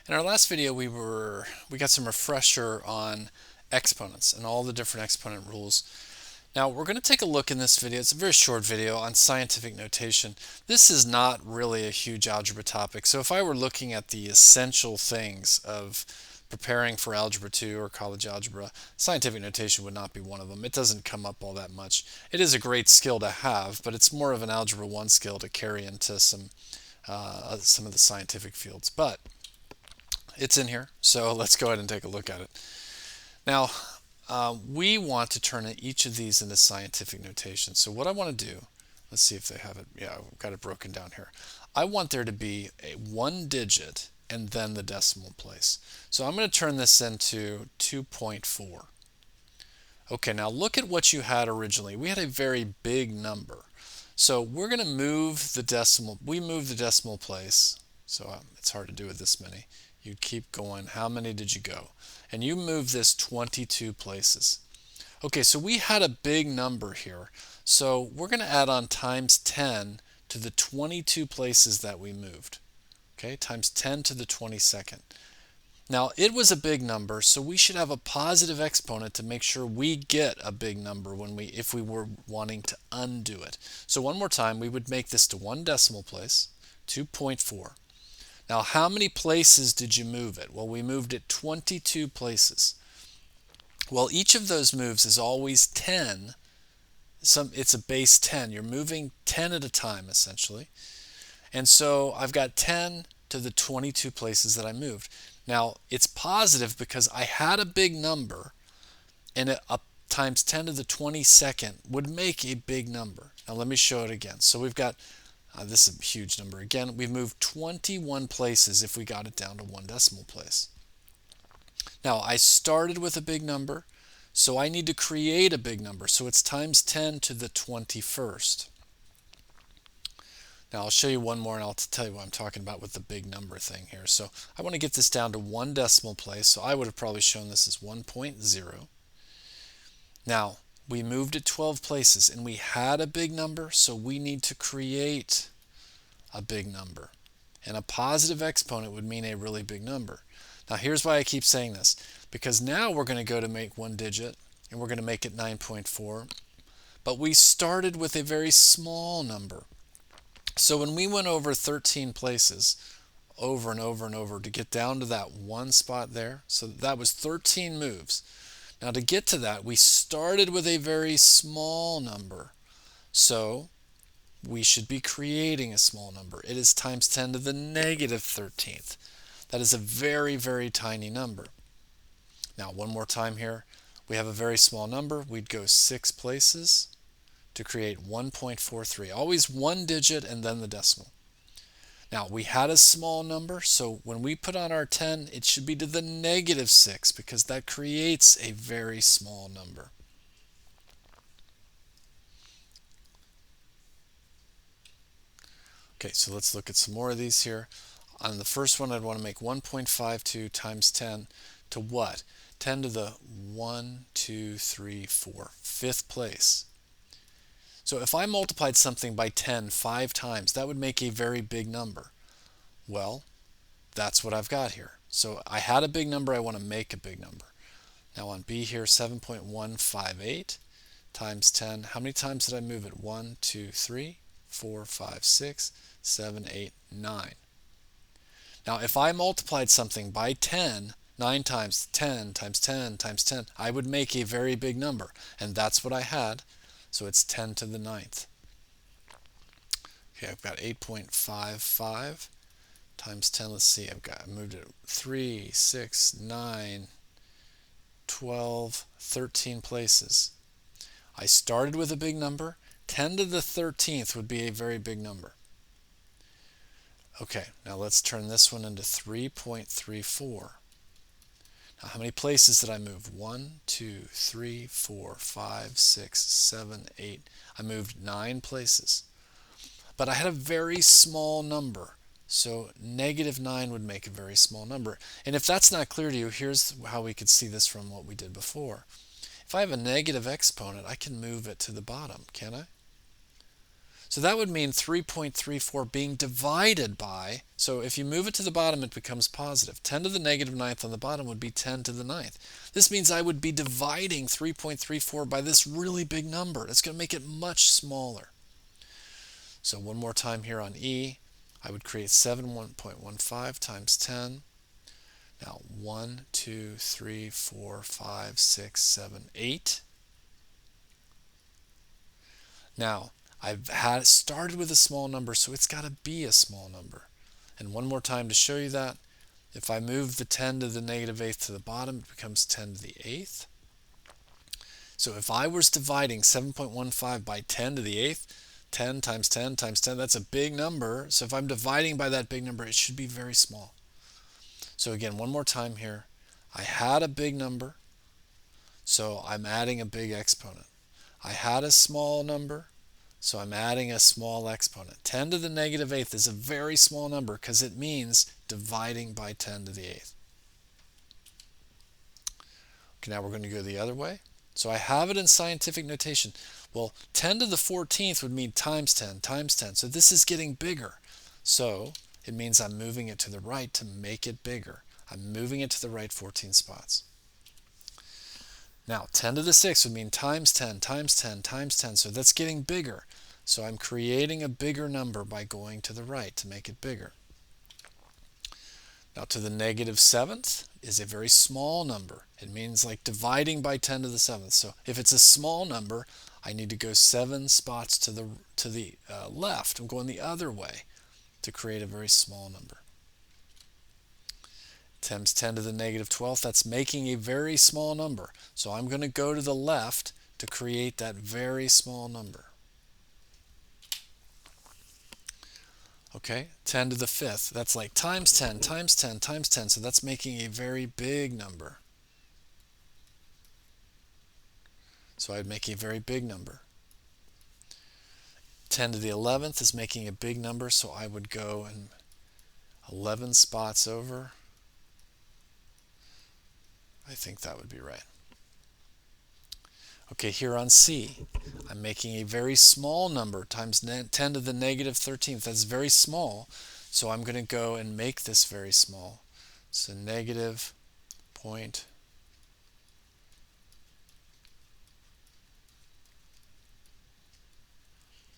In our last video, we got some refresher on exponents and all the different exponent rules. Now we're going to take a look in this video. It's a very short video on scientific notation. This is not really a huge algebra topic. So if I were looking at the essential things of preparing for Algebra 2 or college algebra, scientific notation would not be one of them. It doesn't come up all that much. It is a great skill to have, but it's more of an Algebra 1 skill to carry into some of the scientific fields. But it's in here, so let's go ahead and take a look at it. Now, we want to turn each of these into scientific notation. So what I want to do, let's see if they have it. Yeah, I've got it broken down here. I want there to be a one digit and then the decimal place. So I'm going to turn this into 2.4. Okay, now look at what you had originally. We had a very big number. So we're going to move the decimal. We move the decimal place. So it's hard to do with this many. You'd keep going. How many did you go? And you move this 22 places. Okay, so we had a big number here. So we're going to add on times 10 to the 22 places that we moved. Okay, times 10 to the 22nd. Now, it was a big number, so we should have a positive exponent to make sure we get a big number if we were wanting to undo it. So one more time, we would make this to one decimal place, 2.4. Now, how many places did you move it? Well, we moved it 22 places. Well, each of those moves is always 10. It's a base 10. You're moving 10 at a time, essentially. And so I've got 10 to the 22 places that I moved. Now, it's positive because I had a big number, and times 10 to the 22nd would make a big number. Now, let me show it again. So we've got this is a huge number. Again, we've moved 21 places if we got it down to one decimal place. Now, I started with a big number, so I need to create a big number. So it's times 10 to the 21st. Now, I'll show you one more, and I'll tell you what I'm talking about with the big number thing here. So I want to get this down to one decimal place, so I would have probably shown this as 1.0. Now, we moved it 12 places, and we had a big number, so we need to create a big number. And a positive exponent would mean a really big number. Now, here's why I keep saying this. Because now we're going to go to make one digit, and we're going to make it 9.4. But we started with a very small number. So when we went over 13 places, over and over and over, to get down to that one spot there, so that was 13 moves. Now to get to that, we started with a very small number. So we should be creating a small number. It is times 10 to the negative 13th. That is a very, very tiny number. Now one more time here. We have a very small number. We'd go 6 places to create 1.43. Always one digit and then the decimal. Now, we had a small number, so when we put on our 10, it should be to the negative 6 because that creates a very small number. Okay, so let's look at some more of these here. On the first one, I'd want to make 1.52 times 10 to what? 10 to the 1, 2, 3, 4, fifth place. So if I multiplied something by 10 5 times, that would make a very big number. Well, that's what I've got here. So I had a big number, I want to make a big number. Now on B here, 7.158 times 10. How many times did I move it? 1, 2, 3, 4, 5, 6, 7, 8, 9. Now if I multiplied something by 10, 9 times 10 times 10 times 10, I would make a very big number. And that's what I had. So it's 10 to the 9th. Okay, I've got 8.55 times 10. Let's see, I moved it 3, 6, 9, 12, 13 places. I started with a big number. 10 to the 13th would be a very big number. Okay, now let's turn this one into 3.34. Now, how many places did I move? 1, 2, 3, 4, 5, 6, 7, 8. I moved 9 places. But I had a very small number. So negative 9 would make a very small number. And if that's not clear to you, here's how we could see this from what we did before. If I have a negative exponent, I can move it to the bottom, can't I? So that would mean 3.34 being divided by, so if you move it to the bottom, it becomes positive. 10 to the negative ninth on the bottom would be 10 to the ninth. This means I would be dividing 3.34 by this really big number. It's going to make it much smaller. So one more time here on E, I would create 7.15 times 10. Now 1, 2, 3, 4, 5, 6, 7, 8. Now, I've started with a small number, so it's got to be a small number. And one more time to show you that, if I move the 10 to the negative eighth to the bottom, it becomes 10 to the eighth. So if I was dividing 7.15 by 10 to the eighth, 10 times 10 times 10, that's a big number. So if I'm dividing by that big number, it should be very small. So again, one more time here. I had a big number, so I'm adding a big exponent. I had a small number, so I'm adding a small exponent. 10 to the negative eighth is a very small number because it means dividing by 10 to the eighth. Okay, now we're going to go the other way. So I have it in scientific notation. Well, 10 to the 14th would mean times 10 times 10. So this is getting bigger. So it means I'm moving it to the right to make it bigger. I'm moving it to the right 14 spots. Now, 10 to the 6th would mean times 10 times 10 times 10. So that's getting bigger. So I'm creating a bigger number by going to the right to make it bigger. Now, to the negative 7th is a very small number. It means like dividing by 10 to the 7th. So if it's a small number, I need to go 7 spots to the left. I'm going the other way to create a very small number. Times 10 to the negative 12th, that's making a very small number. So I'm going to go to the left to create that very small number. Okay, 10 to the 5th, that's like times 10 times 10 times 10, so that's making a very big number. So I'd make a very big number. 10 to the 11th is making a big number, so I would go and 11 spots over. I think that would be right. Okay, here on C, I'm making a very small number times 10 to the negative 13th. That's very small, so I'm going to go and make this very small. So negative point.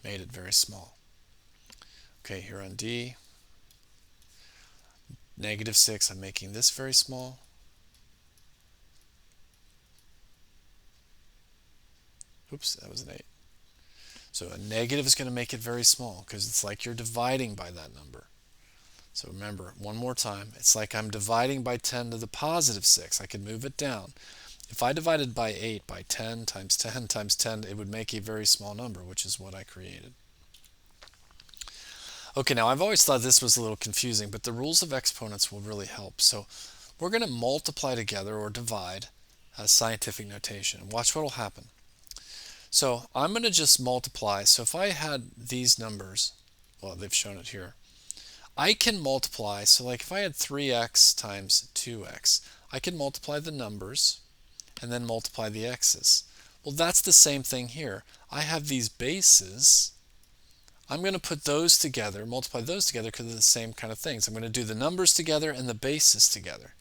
Made it very small. Okay, here on D, negative 6, I'm making this very small. Oops, that was an 8. So a negative is going to make it very small because it's like you're dividing by that number. So remember, one more time, it's like I'm dividing by 10 to the positive 6. I could move it down. If I divided by 8 by 10 times 10 times 10, it would make a very small number, which is what I created. Okay, now I've always thought this was a little confusing, but the rules of exponents will really help. So we're going to multiply together or divide as scientific notation. Watch what will happen. So I'm going to just multiply. So if I had these numbers, well, they've shown it here. I can multiply. So like if I had 3x times 2x, I can multiply the numbers and then multiply the x's. Well, that's the same thing here. I have these bases. I'm going to put those together, multiply those together because they're the same kind of things. I'm going to do the numbers together and the bases together.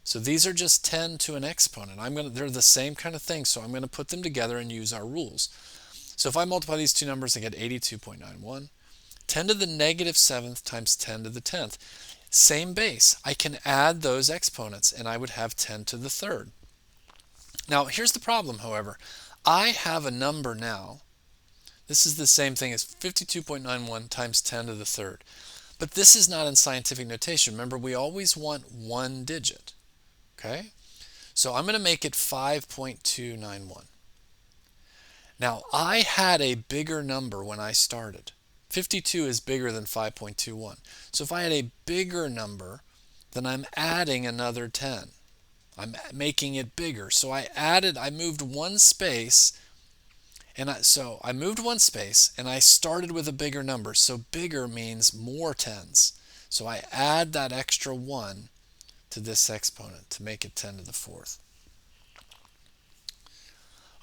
So these are just 10 to an exponent. They're the same kind of thing, so I'm going to put them together and use our rules. So if I multiply these two numbers, I get 82.91. 10 to the negative 7th times 10 to the 10th. Same base. I can add those exponents, and I would have 10 to the 3rd. Now, here's the problem, however. I have a number now. This is the same thing as 52.91 times 10 to the 3rd. But this is not in scientific notation. Remember, we always want one digit. Okay? So I'm going to make it 5.291. Now, I had a bigger number when I started. 52 is bigger than 5.21. So if I had a bigger number, then I'm adding another 10. I'm making it bigger. So I moved one space, and I moved one space, and I started with a bigger number. So bigger means more tens. So I add that extra 1 to this exponent to make it 10 to the 4th.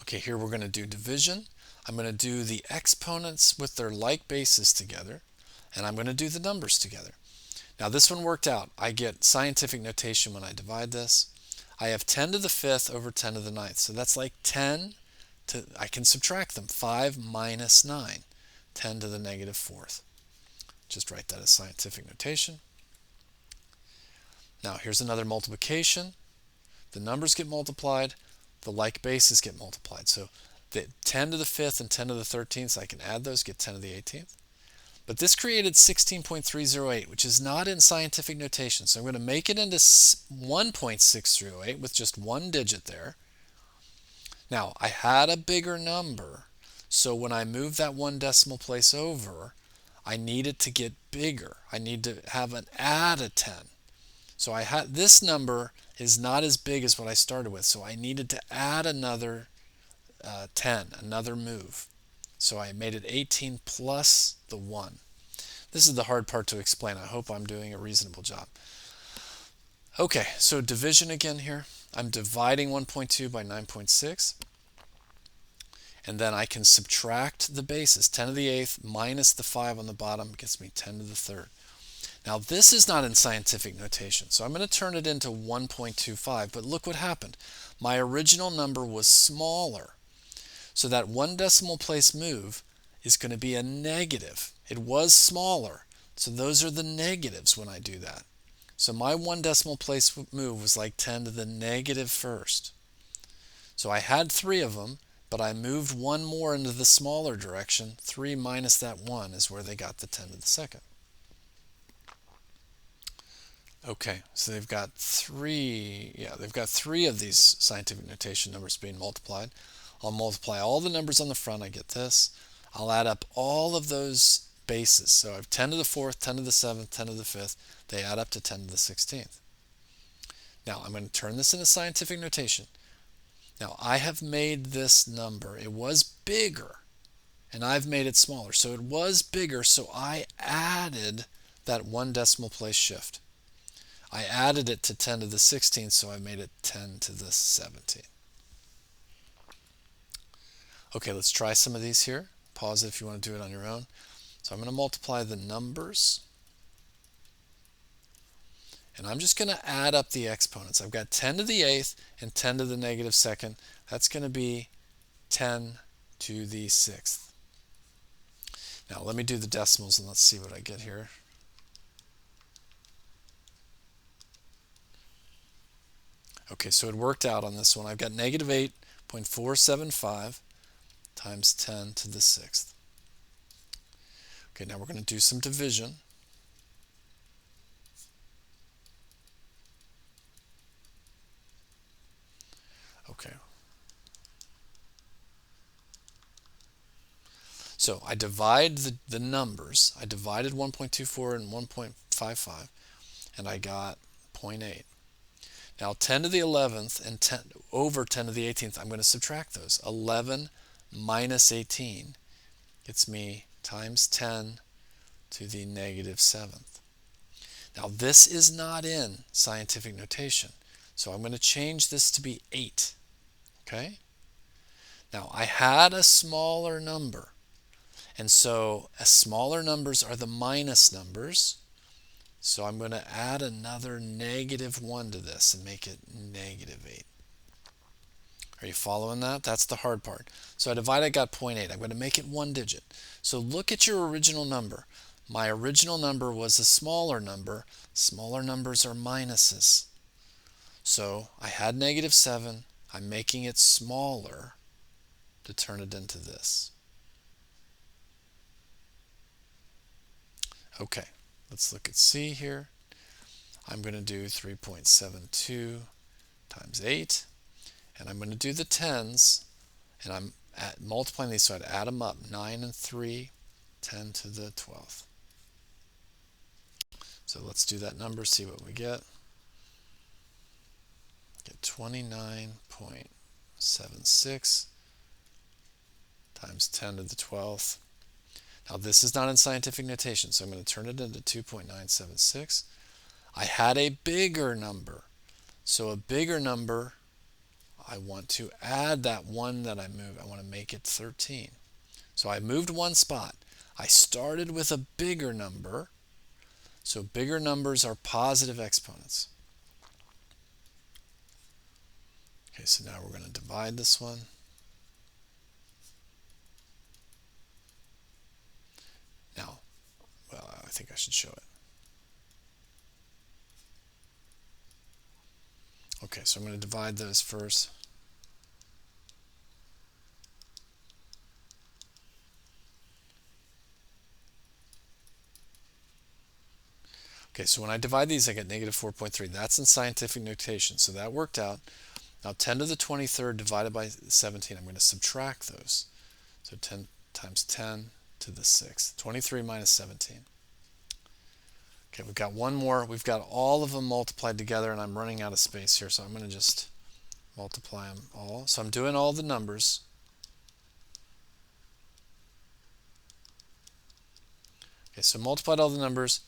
Okay, here we're going to do division. I'm going to do the exponents with their like bases together, and I'm going to do the numbers together. Now this one worked out. I get scientific notation when I divide this. I have 10 to the 5th over 10 to the 9th. So that's like 10 to, I can subtract them. 5 minus 9, 10 to the negative 4th. Just write that as scientific notation. Now here's another multiplication. The numbers get multiplied, the like bases get multiplied. So the 10 to the 5th and 10 to the 13th, so I can add those, get 10 to the 18th. But this created 16.308, which is not in scientific notation. So I'm going to make it into 1.6308 with just one digit there. Now, I had a bigger number, so when I move that one decimal place over, I need it to get bigger. I need to have an add a 10. So I had this number is not as big as what I started with, so I needed to add another 10, another move. So I made it 18 plus the 1. This is the hard part to explain. I hope I'm doing a reasonable job. Okay, so division again here. I'm dividing 1.2 by 9.6. And then I can subtract the bases. 10 to the 8th minus the 5 on the bottom gets me 10 to the 3rd. Now this is not in scientific notation, so I'm going to turn it into 1.25. But look what happened. My original number was smaller. So that one decimal place move is going to be a negative. It was smaller. So those are the negatives when I do that. So my one decimal place move was like 10 to the negative 1st. So I had 3 of them, but I moved one more into the smaller direction. 3 minus that 1 is where they got the 10 to the 2nd. Okay, so they've got three of these scientific notation numbers being multiplied. I'll multiply all the numbers on the front, I get this. I'll add up all of those bases. So I have 10 to the 4th, 10 to the 7th, 10 to the 5th. They add up to 10 to the 16th. Now I'm going to turn this into scientific notation. Now I have made this number, it was bigger, and I've made it smaller. So it was bigger, so I added that one decimal place shift. I added it to 10 to the 16th, so I made it 10 to the 17th. Okay, let's try some of these here. Pause it if you want to do it on your own. So I'm going to multiply the numbers. And I'm just going to add up the exponents. I've got 10 to the 8th and 10 to the negative 2nd. That's going to be 10 to the 6th. Now let me do the decimals and let's see what I get here. Okay, so it worked out on this one. I've got negative 8.475 times 10 to the 6th. Okay, now we're going to do some division. Okay. So I divide the numbers. I divided 1.24 and 1.55, and I got 0.8. Now 10 to the 11th and 10 over 10 to the 18th, I'm going to subtract those. 11 minus 18 gets me times 10 to the negative 7th. Now this is not in scientific notation, so I'm going to change this to be 8. Okay? Now I had a smaller number, and so smaller numbers are the minus numbers. So I'm going to add another negative 1 to this and make it negative 8. Are you following that? That's the hard part. So I divide, I got 0.8. I'm going to make it one digit. So look at your original number. My original number was a smaller number. Smaller numbers are minuses. So I had negative 7. I'm making it smaller to turn it into this. Okay. Let's look at C here. I'm going to do 3.72 times 8. And I'm going to do the tens. And I'm multiplying these, so I'd add them up. 9 and 3, 10 to the 12th. So let's do that number, see what we get. Get 29.76 times 10 to the 12th. Now this is not in scientific notation, so I'm going to turn it into 2.976. I had a bigger number. So a bigger number, I want to add that one that I moved. I want to make it 13. So I moved one spot. I started with a bigger number. So bigger numbers are positive exponents. Okay, so now we're going to divide this one. Now, well, I think I should show it. Okay, so I'm going to divide those first. Okay, so when I divide these, I get negative 4.3. That's in scientific notation, so that worked out. Now 10 to the 23rd divided by 17, I'm going to subtract those. So 10 times 10 to the 6th. 23 minus 17. Okay, we've got one more. We've got all of them multiplied together, and I'm running out of space here, so I'm going to just multiply them all. So I'm doing all the numbers. Okay, so multiplied all the numbers,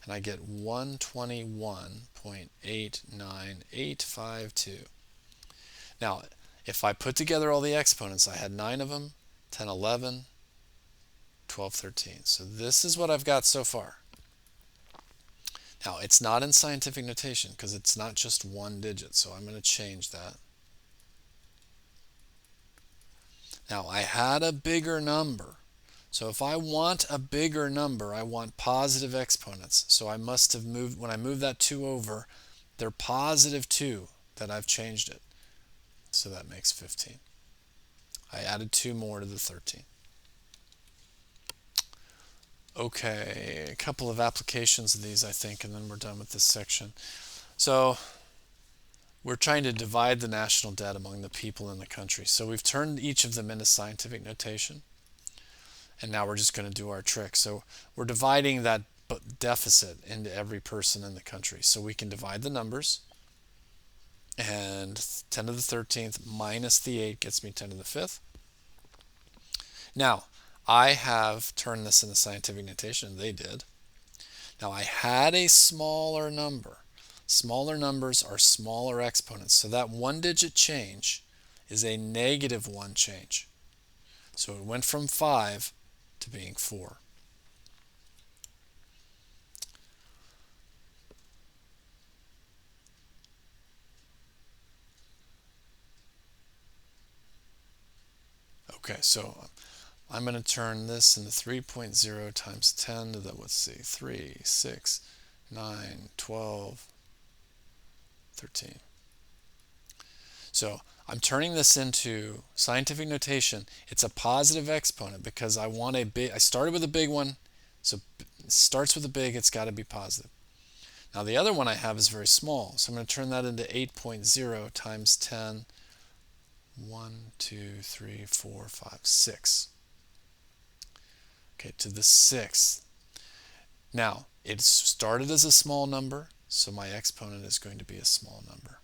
and I get 121.89852. Now, if I put together all the exponents, I had 9 of them, 10, 11, 12, 13. So this is what I've got so far. Now, it's not in scientific notation because it's not just one digit, so I'm going to change that. Now, I had a bigger number. So if I want a bigger number, I want positive exponents. So I must have moved, when I move that 2 over, they're positive 2 that I've changed it. So that makes 15. I added 2 more to the 13. Okay, a couple of applications of these, I think, and then we're done with this section. So we're trying to divide the national debt among the people in the country. So we've turned each of them into scientific notation. And now we're just going to do our trick. So we're dividing that deficit into every person in the country. So we can divide the numbers. And 10 to the 13th minus the 8 gets me 10 to the 5th. Now, I have turned this into scientific notation. They did. Now, I had a smaller number. Smaller numbers are smaller exponents. So that one-digit change is a negative 1 change. So it went from 5 to being 4. Okay, so I'm going to turn this into 3.0 times 10 to the, let's see, 3, 6, 9, 12, 13. So I'm turning this into scientific notation. It's a positive exponent because I want a big, I started with a big one, so it starts with a big, it's got to be positive. Now the other one I have is very small, so I'm going to turn that into 8.0 times 10, 1, 2, 3, 4, 5, 6. Okay, to the 6th. Now, it started as a small number, so my exponent is going to be a small number.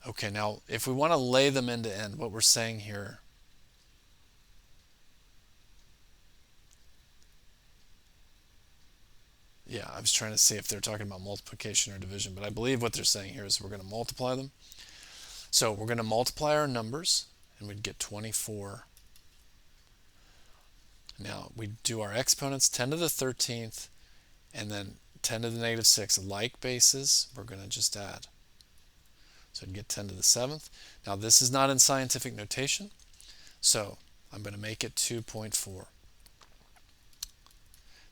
Okay, now if we want to lay them end to end, what we're saying here, yeah, I was trying to see if they're talking about multiplication or division, but I believe what they're saying here is we're going to multiply them. So we're going to multiply our numbers, and we'd get 24. Now we do our exponents, 10 to the 13th, and then 10 to the negative 6. Like bases, we're going to just add. So I'd get 10 to the 7th. Now this is not in scientific notation, so I'm going to make it 2.4.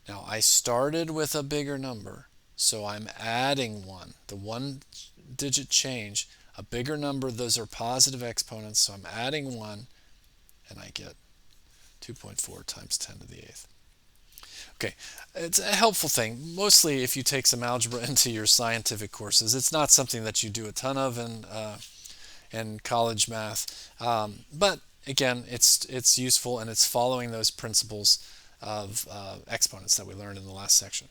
Now I started with a bigger number, so I'm adding 1. The one-digit change, a bigger number, those are positive exponents, so I'm adding 1, and I get 2.4 times 10 to the 8th. Okay, it's a helpful thing. Mostly if you take some algebra into your scientific courses. It's not something that you do a ton of in college math. But again, it's useful, and it's following those principles of exponents that we learned in the last section.